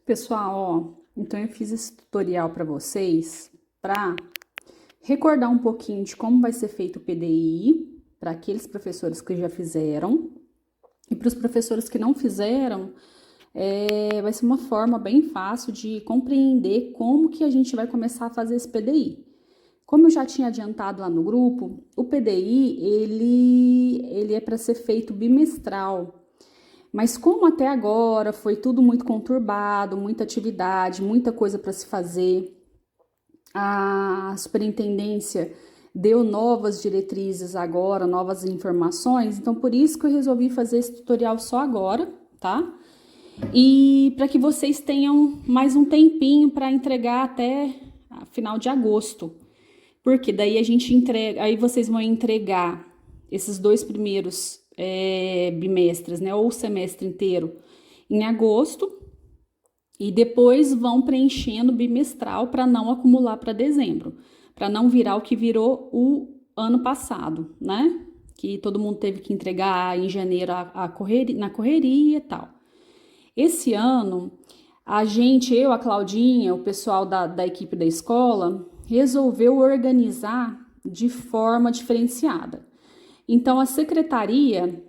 Pessoal, então eu fiz esse tutorial para vocês para recordar um pouquinho de como vai ser feito o PDI para aqueles professores que já fizeram e para os professores que não fizeram, vai ser uma forma bem fácil de compreender como que a gente vai começar a fazer esse PDI. Como eu já tinha adiantado lá no grupo, o PDI ele é para ser feito bimestral. Mas como até agora foi tudo muito conturbado, muita atividade, muita coisa para se fazer, a superintendência deu novas diretrizes agora, novas informações, então por isso que eu resolvi fazer esse tutorial só agora, tá? E para que vocês tenham mais um tempinho para entregar até final de agosto. Porque daí a gente entrega, aí vocês vão entregar esses dois primeiros bimestres, né, ou semestre inteiro em agosto, e depois vão preenchendo bimestral para não acumular para dezembro, para não virar o que virou o ano passado, né? Que todo mundo teve que entregar em janeiro na correria e tal. Esse ano, eu, a Claudinha, o pessoal da equipe da escola, resolveu organizar de forma diferenciada. Então, a secretaria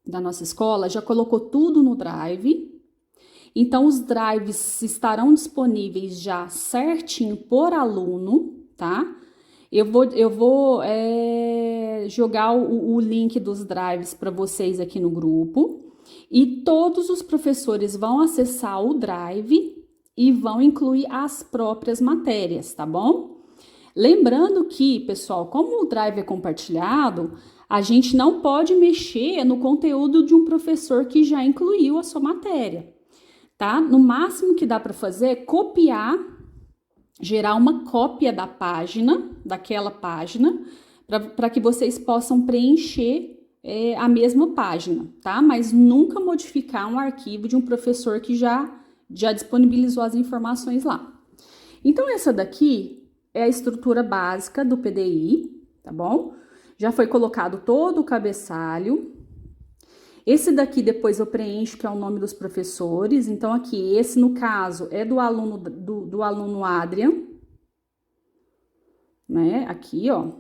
da nossa escola já colocou tudo no Drive. Então, os drives estarão disponíveis já certinho por aluno, tá? Eu vou jogar o link dos drives para vocês aqui no grupo. E todos os professores vão acessar o Drive e vão incluir as próprias matérias, tá bom? Lembrando que, pessoal, como o Drive é compartilhado, a gente não pode mexer no conteúdo de um professor que já incluiu a sua matéria, tá? No máximo que dá para fazer é copiar, gerar uma cópia da página, daquela página, para que vocês possam preencher a mesma página, tá? Mas nunca modificar um arquivo de um professor que já disponibilizou as informações lá. Então, essa daqui é a estrutura básica do PDI, tá bom? Já foi colocado todo o cabeçalho. Esse daqui depois eu preencho, que é o nome dos professores. Então, aqui, esse no caso é do aluno Adrian, né? Aqui, ó,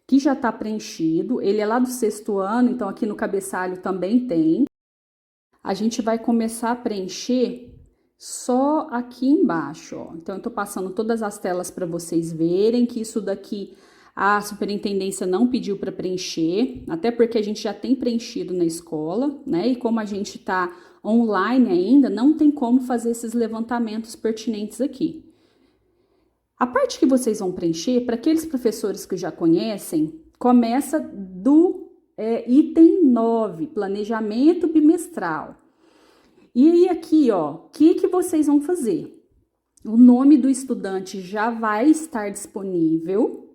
que já tá preenchido. Ele é lá do 6º ano, então aqui no cabeçalho também tem. A gente vai começar a preencher só aqui embaixo, ó. Então, eu tô passando todas as telas para vocês verem que isso daqui a superintendência não pediu para preencher, até porque a gente já tem preenchido na escola, né? E como a gente tá online ainda, não tem como fazer esses levantamentos pertinentes aqui. A parte que vocês vão preencher, para aqueles professores que já conhecem, começa do item 9, planejamento bimestral. E aí aqui, ó, o que vocês vão fazer? O nome do estudante já vai estar disponível.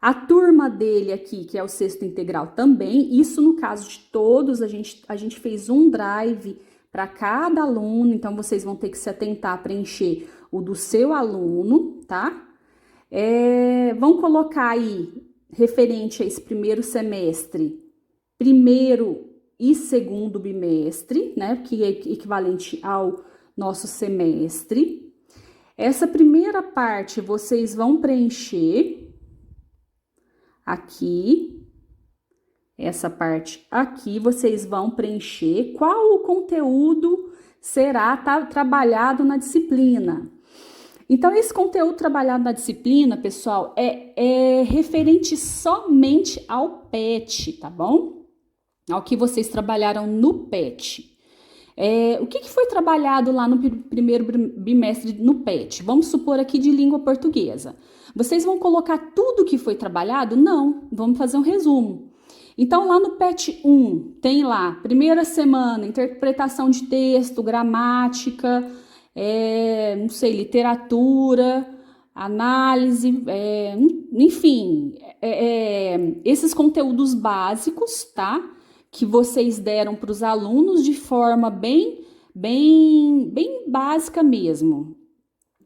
A turma dele aqui, que é o 6º integral também. Isso no caso de todos, a gente fez um drive para cada aluno. Então, vocês vão ter que se atentar a preencher o do seu aluno, tá? Vão colocar aí, referente a esse primeiro semestre, primeiro e segundo bimestre, né, que é equivalente ao nosso semestre. Essa primeira parte vocês vão preencher aqui, essa parte aqui vocês vão preencher qual o conteúdo será trabalhado na disciplina. Então, esse conteúdo trabalhado na disciplina, pessoal, é referente somente ao PET, tá bom? Ao que vocês trabalharam no PET. O que foi trabalhado lá no primeiro bimestre no PET? Vamos supor aqui de língua portuguesa. Vocês vão colocar tudo que foi trabalhado? Não, vamos fazer um resumo. Então, lá no PET 1, tem lá, primeira semana, interpretação de texto, gramática, não sei, literatura, análise, enfim, esses conteúdos básicos, tá? Que vocês deram para os alunos de forma bem básica mesmo.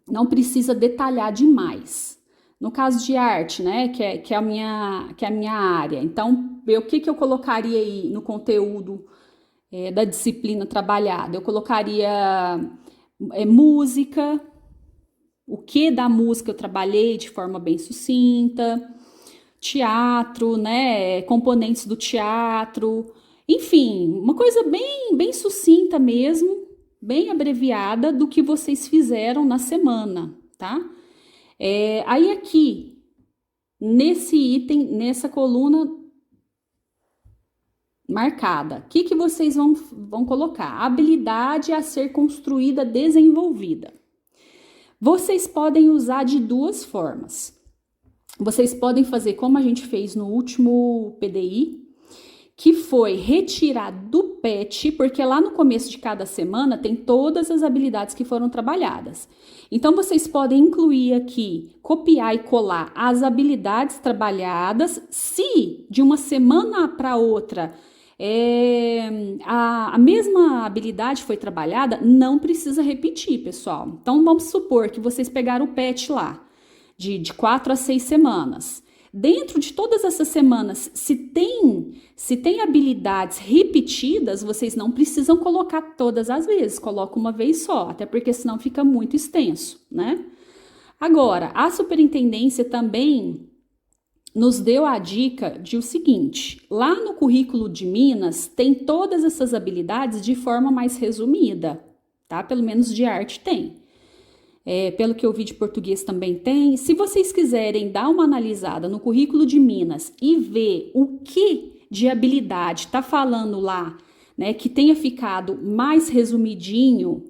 Não precisa detalhar demais. No caso de arte, né, que é a minha área. Então, o que eu colocaria aí no conteúdo da disciplina trabalhada? Eu colocaria música, o que da música eu trabalhei de forma bem sucinta, teatro, né, componentes do teatro, enfim, uma coisa bem sucinta mesmo, bem abreviada do que vocês fizeram na semana, tá? Aí aqui, nesse item, nessa coluna marcada, o que vocês vão colocar? Habilidade a ser construída, desenvolvida. Vocês podem usar de duas formas. Vocês podem fazer como a gente fez no último PDI, que foi retirar do PET, porque lá no começo de cada semana tem todas as habilidades que foram trabalhadas. Então, vocês podem incluir aqui, copiar e colar as habilidades trabalhadas, se de uma semana para outra a mesma habilidade foi trabalhada, não precisa repetir, pessoal. Então, vamos supor que vocês pegaram o PET lá, de 4 a 6 semanas. Dentro de todas essas semanas, se tem habilidades repetidas, vocês não precisam colocar todas as vezes, coloca uma vez só, até porque senão fica muito extenso, né? Agora, a superintendência também nos deu a dica de o seguinte, lá no currículo de Minas tem todas essas habilidades de forma mais resumida, tá? Pelo menos de arte tem. Pelo que eu vi de português também tem. Se vocês quiserem dar uma analisada no currículo de Minas e ver o que de habilidade está falando lá, né, que tenha ficado mais resumidinho,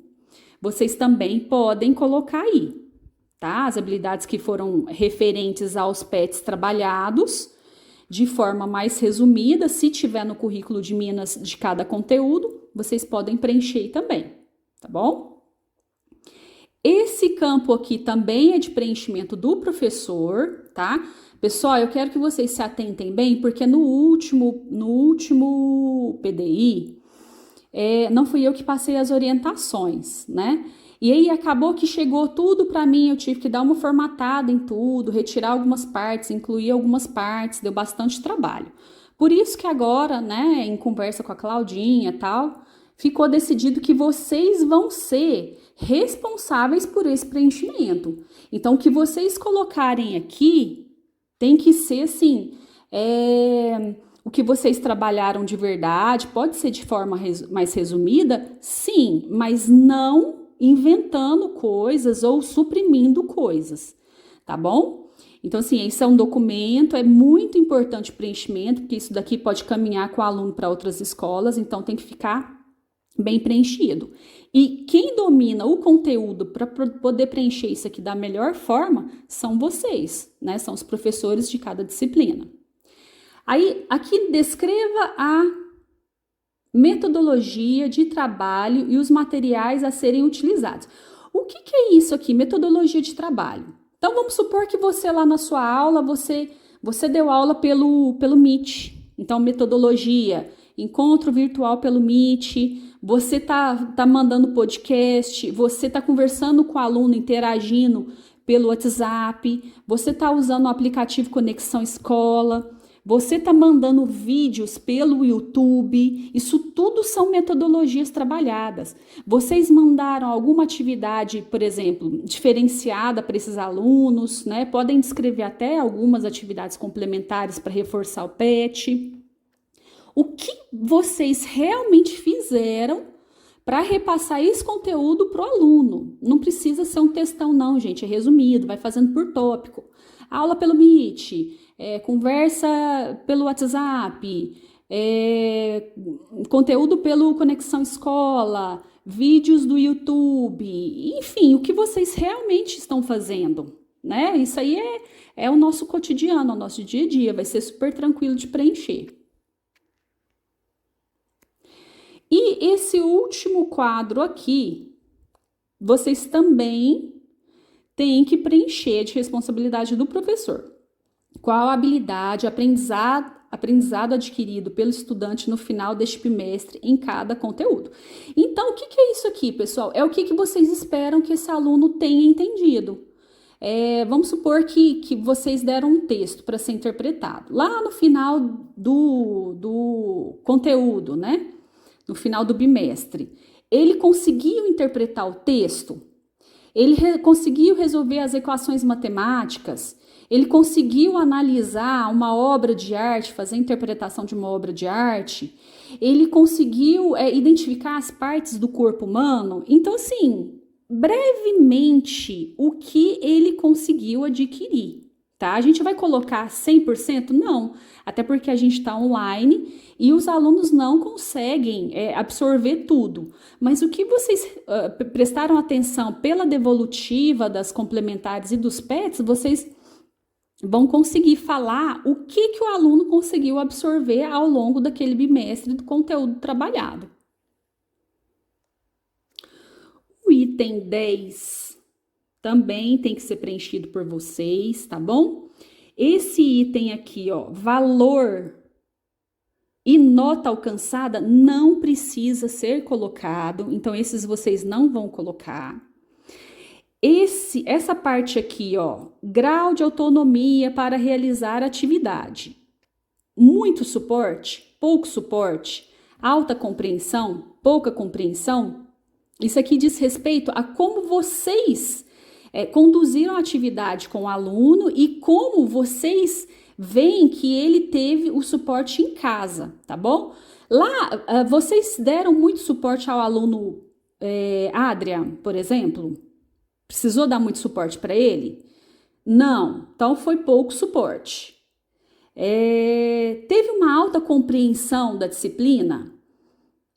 vocês também podem colocar aí, tá? As habilidades que foram referentes aos PETs trabalhados de forma mais resumida, se tiver no currículo de Minas de cada conteúdo, vocês podem preencher também, tá bom? Esse campo aqui também é de preenchimento do professor, tá? Pessoal, eu quero que vocês se atentem bem, porque no último PDI, não fui eu que passei as orientações, né? E aí acabou que chegou tudo para mim, eu tive que dar uma formatada em tudo, retirar algumas partes, incluir algumas partes, deu bastante trabalho. Por isso que agora, né, em conversa com a Claudinha e tal, ficou decidido que vocês vão ser responsáveis por esse preenchimento. Então, o que vocês colocarem aqui tem que ser assim, o que vocês trabalharam de verdade, pode ser de forma mais resumida, sim, mas não inventando coisas ou suprimindo coisas, tá bom? Então, assim, esse é um documento, é muito importante o preenchimento, porque isso daqui pode caminhar com o aluno para outras escolas, então tem que ficar bem preenchido. E quem domina o conteúdo para poder preencher isso aqui da melhor forma são vocês, né? São os professores de cada disciplina. Aí, aqui descreva a metodologia de trabalho e os materiais a serem utilizados. O que é isso aqui? Metodologia de trabalho. Então, vamos supor que você lá na sua aula, você deu aula pelo Meet. Então, metodologia, encontro virtual pelo Meet, você tá mandando podcast, você tá conversando com o aluno, interagindo pelo WhatsApp, você tá usando o aplicativo Conexão Escola, você tá mandando vídeos pelo YouTube, isso tudo são metodologias trabalhadas. Vocês mandaram alguma atividade, por exemplo, diferenciada para esses alunos, né? Podem descrever até algumas atividades complementares para reforçar o PET. O que vocês realmente fizeram para repassar esse conteúdo para o aluno? Não precisa ser um textão não, gente, é resumido, vai fazendo por tópico. Aula pelo Meet, conversa pelo WhatsApp, conteúdo pelo Conexão Escola, vídeos do YouTube, enfim, o que vocês realmente estão fazendo, né? Isso aí é o nosso cotidiano, o nosso dia a dia, vai ser super tranquilo de preencher. E esse último quadro aqui, vocês também têm que preencher de responsabilidade do professor. Qual a habilidade, aprendizado adquirido pelo estudante no final deste bimestre em cada conteúdo. Então, o que é isso aqui, pessoal? É o que vocês esperam que esse aluno tenha entendido. Vamos supor que vocês deram um texto para ser interpretado. Lá no final do conteúdo, né? No final do bimestre. Ele conseguiu interpretar o texto? Ele conseguiu resolver as equações matemáticas? Ele conseguiu analisar uma obra de arte, fazer a interpretação de uma obra de arte? Ele conseguiu identificar as partes do corpo humano? Então, assim, brevemente, o que ele conseguiu adquirir, tá? A gente vai colocar 100%? Não, até porque a gente está online e os alunos não conseguem absorver tudo. Mas o que vocês prestaram atenção pela devolutiva das complementares e dos PETs, vocês vão conseguir falar o que o aluno conseguiu absorver ao longo daquele bimestre do conteúdo trabalhado. O item 10 também tem que ser preenchido por vocês, tá bom? Esse item aqui, ó, valor e nota alcançada não precisa ser colocado, então esses vocês não vão colocar. Essa parte aqui, ó, grau de autonomia para realizar atividade. Muito suporte, pouco suporte, alta compreensão, pouca compreensão. Isso aqui diz respeito a como vocês conduziram a atividade com o aluno e como vocês veem que ele teve o suporte em casa, tá bom? Lá, vocês deram muito suporte ao aluno Adrian, por exemplo? Precisou dar muito suporte para ele? Não, então foi pouco suporte. Teve uma alta compreensão da disciplina?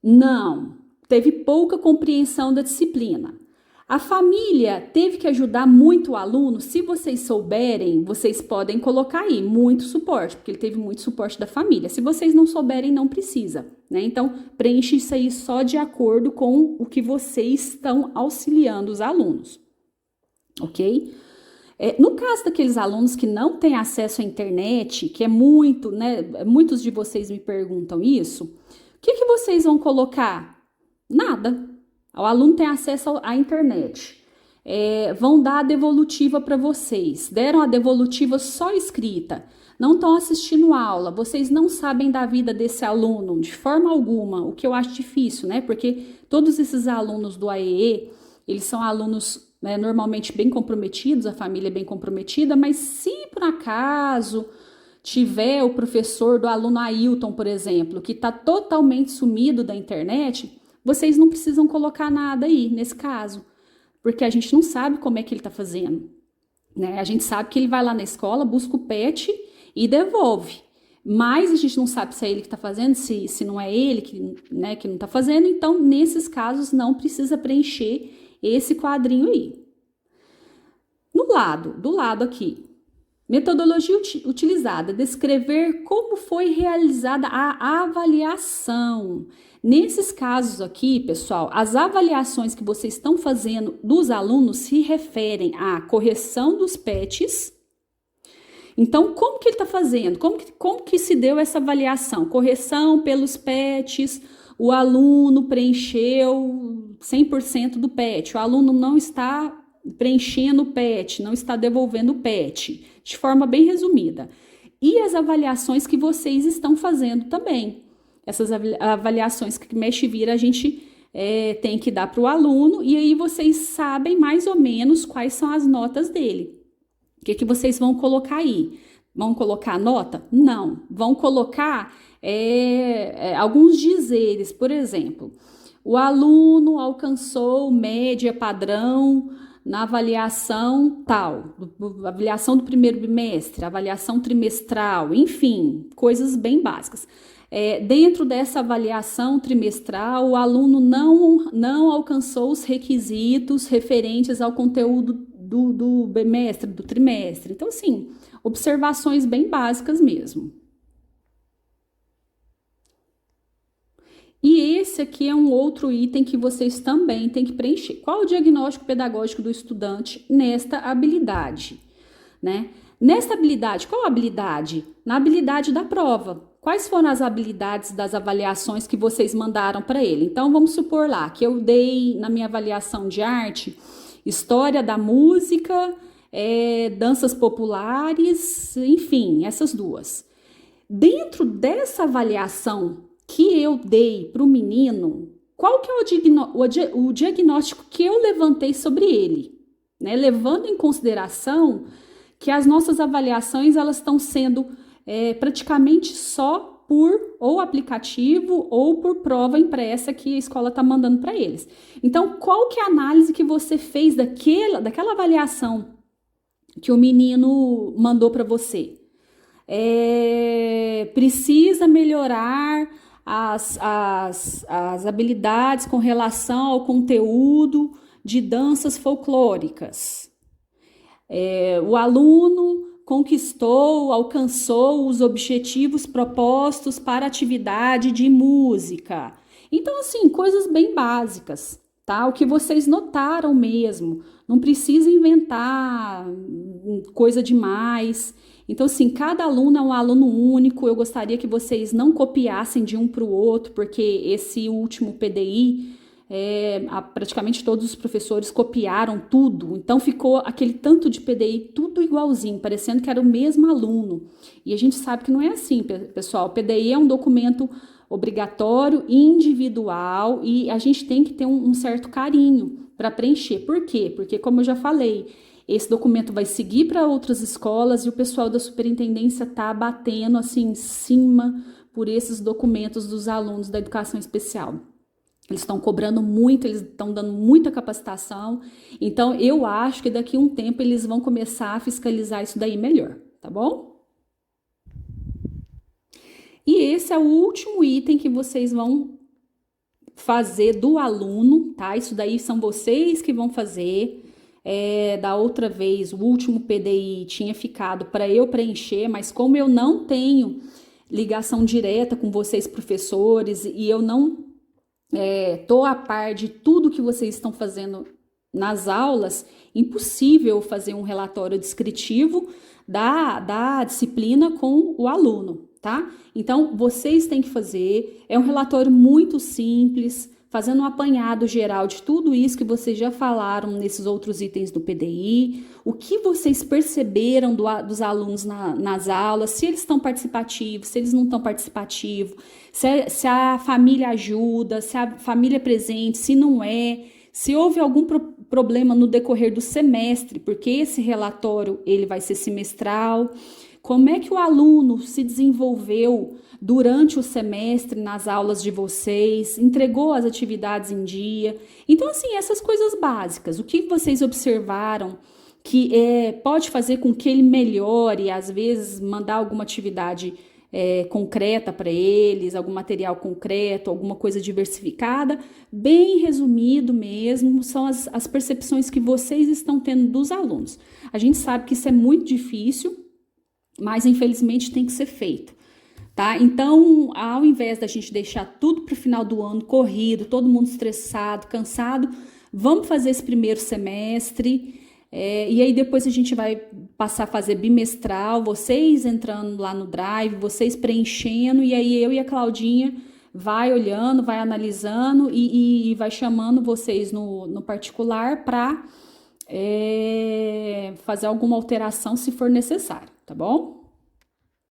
Não, teve pouca compreensão da disciplina. A família teve que ajudar muito o aluno? Se vocês souberem, vocês podem colocar aí muito suporte, porque ele teve muito suporte da família. Se vocês não souberem, não precisa, né? Então, preenche isso aí só de acordo com o que vocês estão auxiliando os alunos. Ok? No caso daqueles alunos que não têm acesso à internet, que é muito, né? Muitos de vocês me perguntam isso, o que vocês vão colocar? Nada. O aluno tem acesso à internet. Vão dar a devolutiva para vocês. Deram a devolutiva só escrita. Não estão assistindo aula. Vocês não sabem da vida desse aluno de forma alguma, o que eu acho difícil, né? Porque todos esses alunos do AEE, eles são alunos normalmente bem comprometidos, a família é bem comprometida, mas se por acaso tiver o professor do aluno Ailton, por exemplo, que está totalmente sumido da internet, vocês não precisam colocar nada aí nesse caso, porque a gente não sabe como é que ele está fazendo, né? A gente sabe que ele vai lá na escola, busca o PET e devolve, mas a gente não sabe se é ele que está fazendo, se não é ele que não está fazendo, então nesses casos não precisa preencher esse quadrinho aí. Do lado aqui, metodologia utilizada, descrever como foi realizada a avaliação. Nesses casos aqui, pessoal, as avaliações que vocês estão fazendo dos alunos se referem à correção dos PETs. Então, como que ele está fazendo? Como que se deu essa avaliação? Correção pelos PETs, o aluno preencheu 100% do PET, o aluno não está preenchendo o PET, não está devolvendo o PET, de forma bem resumida. E as avaliações que vocês estão fazendo também. Essas avaliações que mexe e vira a gente tem que dar para o aluno, e aí vocês sabem mais ou menos quais são as notas dele. O que vocês vão colocar aí? Vão colocar a nota? Não. Vão colocar alguns dizeres, por exemplo, o aluno alcançou média padrão na avaliação tal, avaliação do primeiro bimestre, avaliação trimestral, enfim, coisas bem básicas. Dentro dessa avaliação trimestral, o aluno não alcançou os requisitos referentes ao conteúdo do bimestre, do trimestre. Então, assim, observações bem básicas mesmo. E esse aqui é um outro item que vocês também têm que preencher. Qual o diagnóstico pedagógico do estudante nesta habilidade, né? Nesta habilidade, qual habilidade? Na habilidade da prova. Quais foram as habilidades das avaliações que vocês mandaram para ele? Então, vamos supor lá que eu dei na minha avaliação de arte, história da música, danças populares, enfim, essas duas. Dentro dessa avaliação que eu dei para o menino, qual que é o diagnóstico que eu levantei sobre ele, né? Levando em consideração que as nossas avaliações elas estão sendo praticamente só por ou aplicativo ou por prova impressa que a escola está mandando para eles. Então, qual que é a análise que você fez daquela avaliação que o menino mandou para você? Precisa melhorar as habilidades com relação ao conteúdo de danças folclóricas. O aluno alcançou os objetivos propostos para a atividade de música. Então, assim, coisas bem básicas, tá? O que vocês notaram mesmo. Não precisa inventar coisa demais. Então, assim, cada aluno é um aluno único. Eu gostaria que vocês não copiassem de um para o outro, porque esse último PDI, praticamente todos os professores copiaram tudo. Então, ficou aquele tanto de PDI tudo igualzinho, parecendo que era o mesmo aluno. E a gente sabe que não é assim, pessoal. O PDI é um documento obrigatório, individual, e a gente tem que ter um certo carinho para preencher. Por quê? Porque, como eu já falei, esse documento vai seguir para outras escolas e o pessoal da superintendência está batendo assim em cima por esses documentos dos alunos da educação especial. Eles estão cobrando muito, eles estão dando muita capacitação. Então, eu acho que daqui a um tempo eles vão começar a fiscalizar isso daí melhor, tá bom? E esse é o último item que vocês vão fazer do aluno, tá? Isso daí são vocês que vão fazer. Da outra vez, o último PDI tinha ficado para eu preencher, mas como eu não tenho ligação direta com vocês, professores, e eu não tô a par de tudo que vocês estão fazendo nas aulas, impossível fazer um relatório descritivo da disciplina com o aluno, tá? Então, vocês têm que fazer, é um relatório muito simples, fazendo um apanhado geral de tudo isso que vocês já falaram nesses outros itens do PDI, o que vocês perceberam dos alunos nas aulas, se eles estão participativos, se eles não estão participativos, se a família ajuda, se a família é presente, se não é, se houve algum problema no decorrer do semestre, porque esse relatório ele vai ser semestral. Como é que o aluno se desenvolveu durante o semestre nas aulas de vocês, entregou as atividades em dia? Então, assim, essas coisas básicas, o que vocês observaram que pode fazer com que ele melhore, às vezes mandar alguma atividade concreta para eles, algum material concreto, alguma coisa diversificada, bem resumido mesmo, são as percepções que vocês estão tendo dos alunos. A gente sabe que isso é muito difícil, mas infelizmente tem que ser feito, tá? Então, ao invés da gente deixar tudo para o final do ano corrido, todo mundo estressado, cansado, vamos fazer esse primeiro semestre, e aí depois a gente vai passar a fazer bimestral, vocês entrando lá no Drive, vocês preenchendo, e aí eu e a Claudinha vai olhando, vai analisando e vai chamando vocês no particular para fazer alguma alteração se for necessário, tá bom?